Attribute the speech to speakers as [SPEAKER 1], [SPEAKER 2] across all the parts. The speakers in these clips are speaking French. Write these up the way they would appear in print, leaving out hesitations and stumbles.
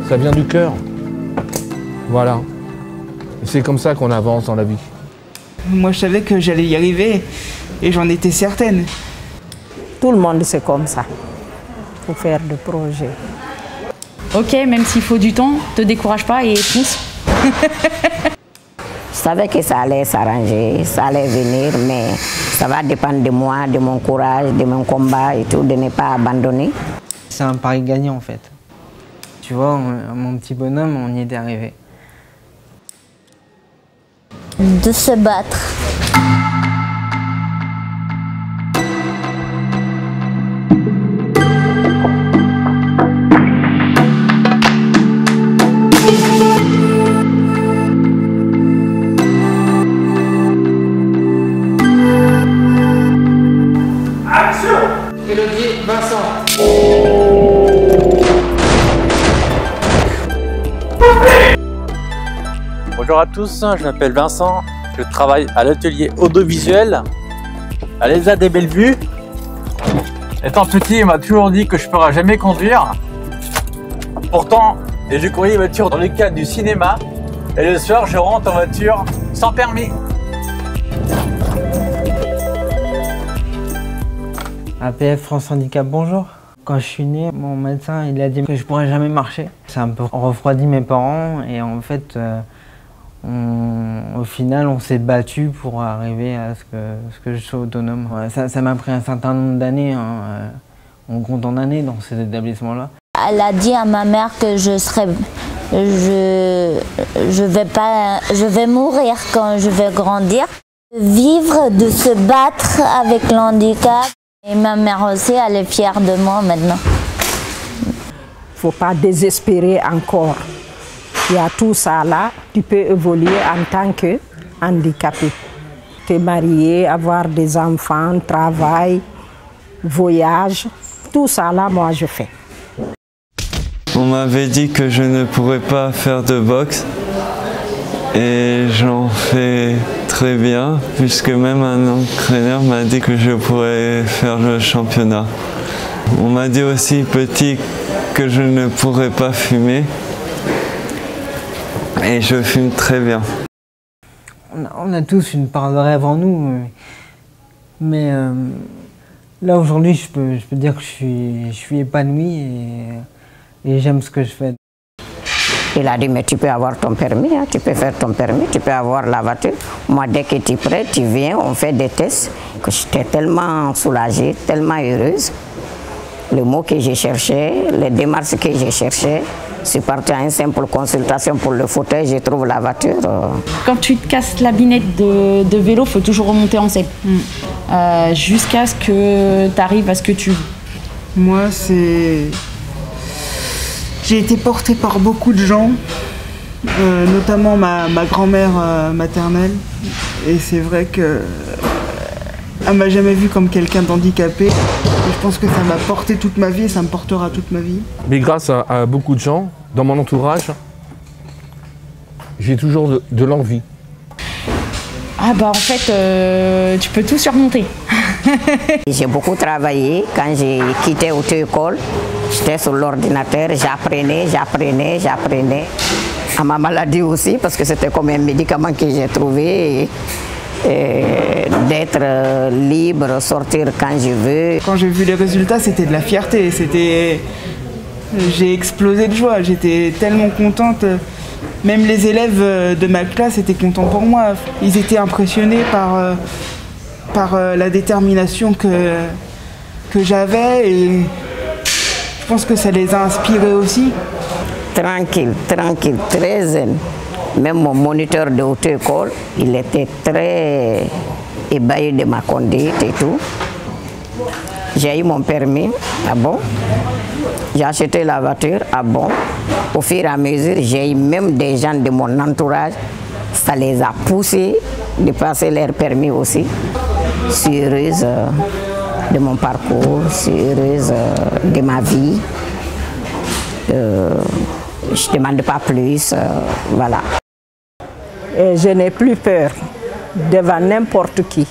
[SPEAKER 1] Ça vient du cœur. Voilà. C'est comme ça qu'on avance dans la vie.
[SPEAKER 2] Moi, je savais que j'allais y arriver et j'en étais certaine.
[SPEAKER 3] Tout le monde, c'est comme ça, pour faire des projets.
[SPEAKER 4] Ok, même s'il faut du temps, te décourage pas et pousse.
[SPEAKER 5] Je savais que ça allait s'arranger, ça allait venir, mais ça va dépendre de moi, de mon courage, de mon combat et tout, de ne pas abandonner.
[SPEAKER 2] C'est un pari gagnant en fait. Tu vois, mon petit bonhomme, on y est arrivé.
[SPEAKER 6] De se battre.
[SPEAKER 2] Élodie, Vincent.
[SPEAKER 7] Bonjour à tous, je m'appelle Vincent, je travaille à l'atelier audiovisuel à l'ESA des Bellevues. Étant petit, on m'a toujours dit que je ne pourrais jamais conduire. Pourtant, j'ai conduit les voitures dans le cadre du cinéma et le soir, je rentre en voiture sans permis.
[SPEAKER 2] APF France Handicap, bonjour. Quand je suis né, mon médecin il a dit que je pourrais jamais marcher. Ça a un peu refroidi mes parents et en fait, au final, on s'est battu pour arriver à ce que je sois autonome. Ouais, ça m'a pris un certain nombre d'années. Hein. On compte en années dans ces établissements-là.
[SPEAKER 6] Elle a dit à ma mère que je vais mourir quand je vais grandir. Vivre, de se battre avec l'handicap. Et ma mère aussi, elle est fière de moi maintenant.
[SPEAKER 3] Il ne faut pas désespérer encore. Il y a tout ça là, tu peux évoluer en tant que handicapé. Te marier, avoir des enfants, travail, voyage, tout ça là, moi je fais.
[SPEAKER 8] On m'avait dit que je ne pourrais pas faire de boxe et j'en fais très bien, puisque même un entraîneur m'a dit que je pourrais faire le championnat. On m'a dit aussi petit que je ne pourrais pas fumer et je fume très bien.
[SPEAKER 2] On a tous une part de rêve en nous, mais là aujourd'hui je peux dire que je suis épanoui et j'aime ce que je fais.
[SPEAKER 5] Il a dit, mais tu peux avoir ton permis, hein, tu peux faire ton permis, tu peux avoir la voiture. Moi, dès que tu es prêt, tu viens, on fait des tests. J'étais tellement soulagée, tellement heureuse. Le mot que j'ai cherché, les démarches que j'ai cherchées, je suis partie à une simple consultation pour le fauteuil, je trouve la voiture.
[SPEAKER 4] Quand tu te casses la binette de vélo, il faut toujours remonter en selle. Jusqu'à ce que tu arrives à ce que tu veux.
[SPEAKER 2] Moi, j'ai été portée par beaucoup de gens, notamment ma grand-mère maternelle. Et c'est vrai qu'elle ne m'a jamais vue comme quelqu'un d'handicapé. Et je pense que ça m'a porté toute ma vie et ça me portera toute ma vie.
[SPEAKER 1] Mais grâce à beaucoup de gens, dans mon entourage, j'ai toujours de l'envie.
[SPEAKER 4] Ah bah en fait, tu peux tout surmonter.
[SPEAKER 5] J'ai beaucoup travaillé. Quand j'ai quitté l'auto-école, j'étais sur l'ordinateur, j'apprenais. À ma maladie aussi, parce que c'était comme un médicament que j'ai trouvé. D'être libre, sortir quand je veux.
[SPEAKER 2] Quand j'ai vu les résultats, c'était de la fierté. J'ai explosé de joie, j'étais tellement contente. Même les élèves de ma classe étaient contents pour moi. Ils étaient impressionnés par la détermination que j'avais et je pense que ça les a inspirés aussi.
[SPEAKER 5] Tranquille, très zen. Même mon moniteur de auto-école, il était très ébahi de ma conduite et tout. J'ai eu mon permis, ah bon. J'ai acheté la voiture, ah bon. Au fur et à mesure, j'ai eu même des gens de mon entourage, ça les a poussés de passer leur permis aussi. Je suis heureuse de mon parcours, je suis heureuse de ma vie. Je ne demande pas plus, voilà.
[SPEAKER 3] Et je n'ai plus peur devant n'importe qui.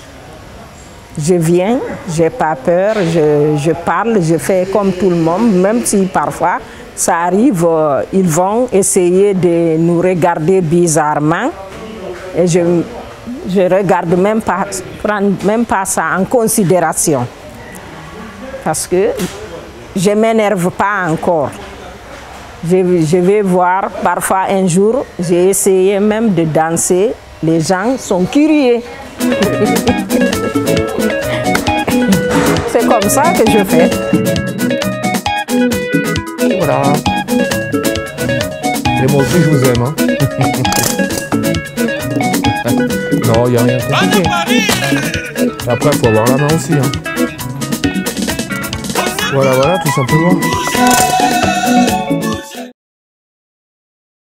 [SPEAKER 3] Je viens, je n'ai pas peur, je parle, je fais comme tout le monde, même si parfois ça arrive, ils vont essayer de nous regarder bizarrement. Et je regarde même pas, prends même pas ça en considération. Parce que je ne m'énerve pas encore. Je vais voir, parfois un jour, j'ai essayé même de danser. Les gens sont curieux. C'est comme ça que je fais.
[SPEAKER 1] Voilà. Et moi aussi, je vous aime. Hein. Non, il n'y a rien de compliqué. Après, il faut avoir la main aussi. Hein. Voilà, voilà, tout simplement.